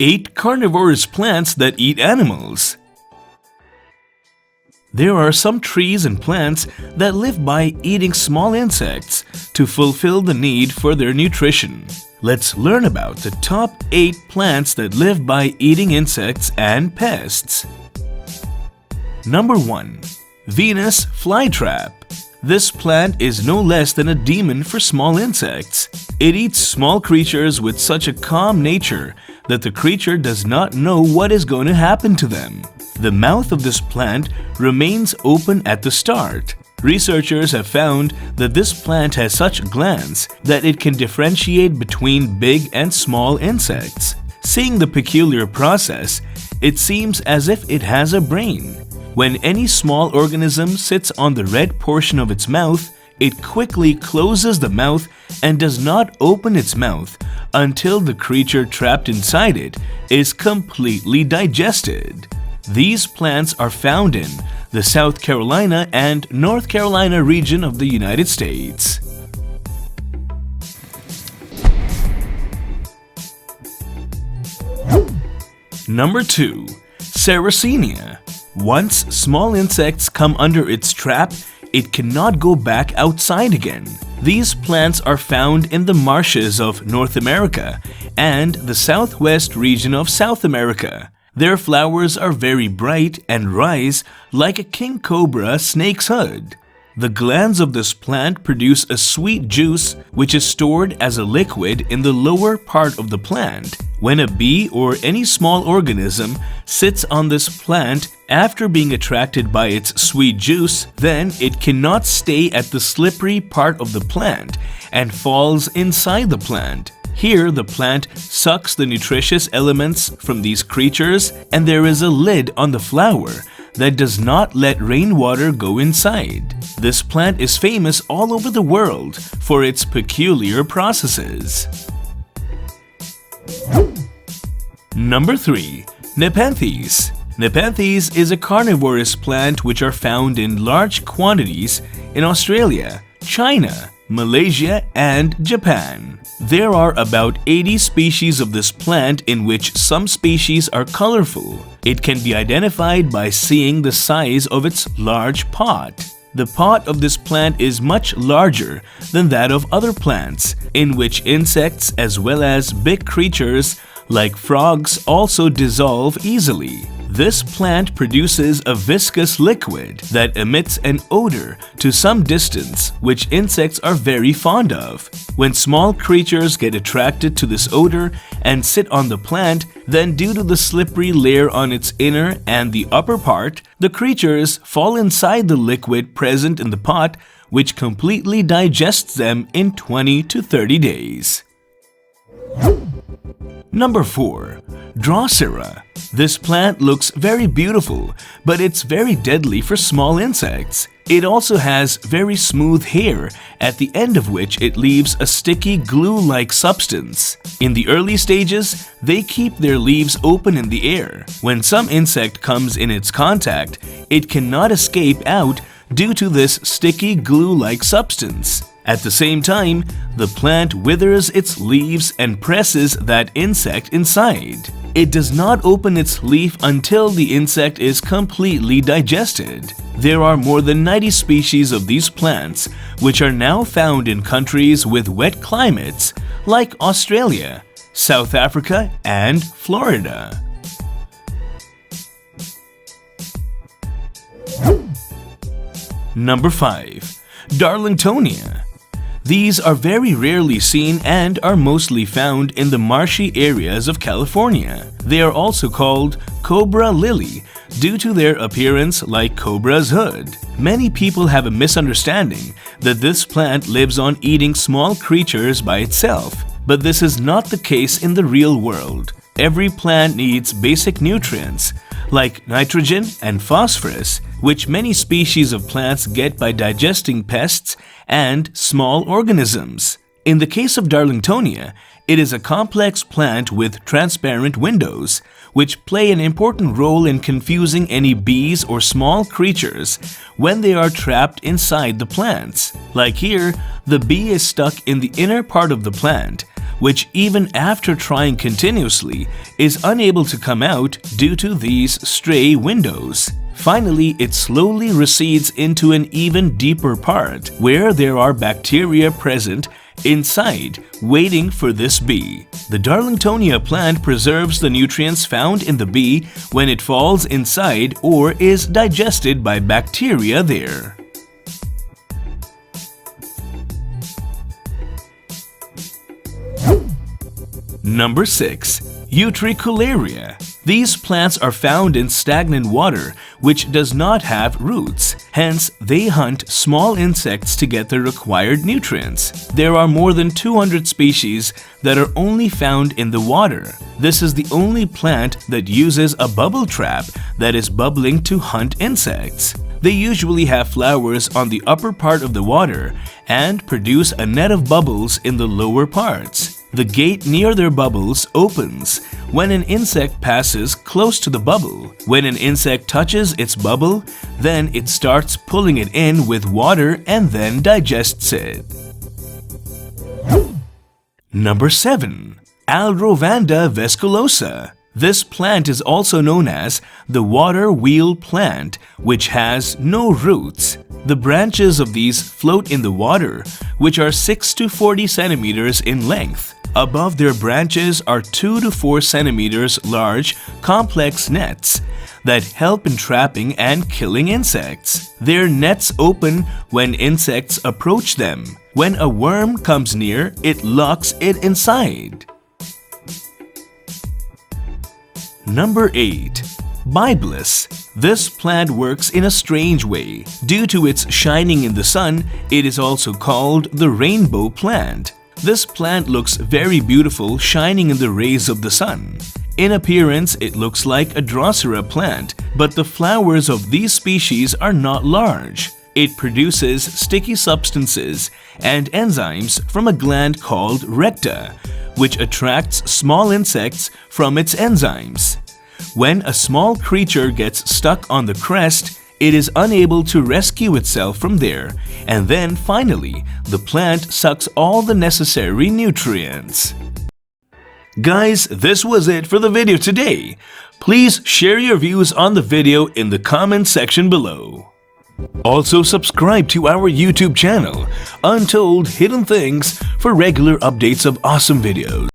8 carnivorous plants that eat animals. There are some trees and plants that live by eating small insects to fulfill the need for their nutrition. Let's learn about the top 8 plants that live by eating insects and pests. Number 1. Venus Flytrap. This plant is no less than a demon for small insects. It eats small creatures with such a calm nature that the creature does not know what is going to happen to them. The mouth of this plant remains open at the start. Researchers have found that this plant has such glands that it can differentiate between big and small insects. Seeing the peculiar process, it seems as if it has a brain. When any small organism sits on the red portion of its mouth, it quickly closes the mouth and does not open its mouth until the creature trapped inside it is completely digested. These plants are found in the South Carolina and North Carolina region of the United States. Number 2. Sarracenia. Once small insects come under its trap, it cannot go back outside again. These plants are found in the marshes of North America and the southwest region of South America. Their flowers are very bright and rise like a king cobra snake's hood. The glands of this plant produce a sweet juice which is stored as a liquid in the lower part of the plant. When a bee or any small organism sits on this plant after being attracted by its sweet juice, then it cannot stay at the slippery part of the plant and falls inside the plant. Here, the plant sucks the nutritious elements from these creatures, and there is a lid on the flower that does not let rainwater go inside. This plant is famous all over the world for its peculiar processes. Number 3. Nepenthes. Nepenthes is a carnivorous plant which are found in large quantities in Australia, China, Malaysia, and Japan. There are about 80 species of this plant, in which some species are colorful. It can be identified by seeing the size of its large pot. The pot of this plant is much larger than that of other plants, in which insects as well as big creatures like frogs also dissolve easily. This plant produces a viscous liquid that emits an odor to some distance, which insects are very fond of. When small creatures get attracted to this odor and sit on the plant, then due to the slippery layer on its inner and the upper part, the creatures fall inside the liquid present in the pot, which completely digests them in 20 to 30 days. Number 4. Drosera. This plant looks very beautiful, but it's very deadly for small insects. It also has very smooth hair, at the end of which it leaves a sticky glue-like substance. In the early stages, they keep their leaves open in the air. When some insect comes in its contact, it cannot escape out due to this sticky glue-like substance. At the same time, the plant withers its leaves and presses that insect inside. It does not open its leaf until the insect is completely digested. There are more than 90 species of these plants, which are now found in countries with wet climates like Australia, South Africa, and Florida. Number 5. Darlingtonia. These are very rarely seen and are mostly found in the marshy areas of California. They are also called cobra lily due to their appearance like cobra's hood. Many people have a misunderstanding that this plant lives on eating small creatures by itself, but this is not the case in the real world. Every plant needs basic nutrients like nitrogen and phosphorus, which many species of plants get by digesting pests and small organisms. In the case of Darlingtonia, it is a complex plant with transparent windows, which play an important role in confusing any bees or small creatures when they are trapped inside the plants. Like here, the bee is stuck in the inner part of the plant, which even after trying continuously is unable to come out due to these stray windows. Finally, it slowly recedes into an even deeper part where there are bacteria present inside, waiting for this bee. The Darlingtonia plant preserves the nutrients found in the bee when it falls inside or is digested by bacteria there. Number 6. Utricleia. These plants are found in stagnant water which does not have roots. Hence, they hunt small insects to get the required nutrients. There are more than 200 species that are only found in the water. This is the only plant that uses a bubble trap that is bubbling to hunt insects. They usually have flowers on the upper part of the water and produce a net of bubbles in the lower parts. The gate near their bubbles opens when an insect passes close to the bubble. When an insect touches its bubble, then it starts pulling it in with water and then digests it. Number 7. Aldo vesculosa. This plant is also known as the water wheel plant, which has no roots. The branches of these float in the water, which are 6 to 40 centimeters in length. Above their branches are 2 to 4 centimeters large, complex nets that help in trapping and killing insects. Their nets open when insects approach them. When a worm comes near, it locks it inside. Number 8. Biblis. This plant works in a strange way. Due to its shining in the sun, it is also called the rainbow plant. This plant looks very beautiful shining in the rays of the sun. In appearance, it looks like a Drosera plant, but the flowers of these species are not large. It produces sticky substances and enzymes from a gland called recta, which attracts small insects from its enzymes. When a small creature gets stuck on the crest, it is unable to rescue itself from there, and then finally, the plant sucks all the necessary nutrients. Guys, this was it for the video today. Please share your views on the video in the comment section below. Also subscribe to our YouTube channel, Untold Hidden Things, for regular updates of awesome videos.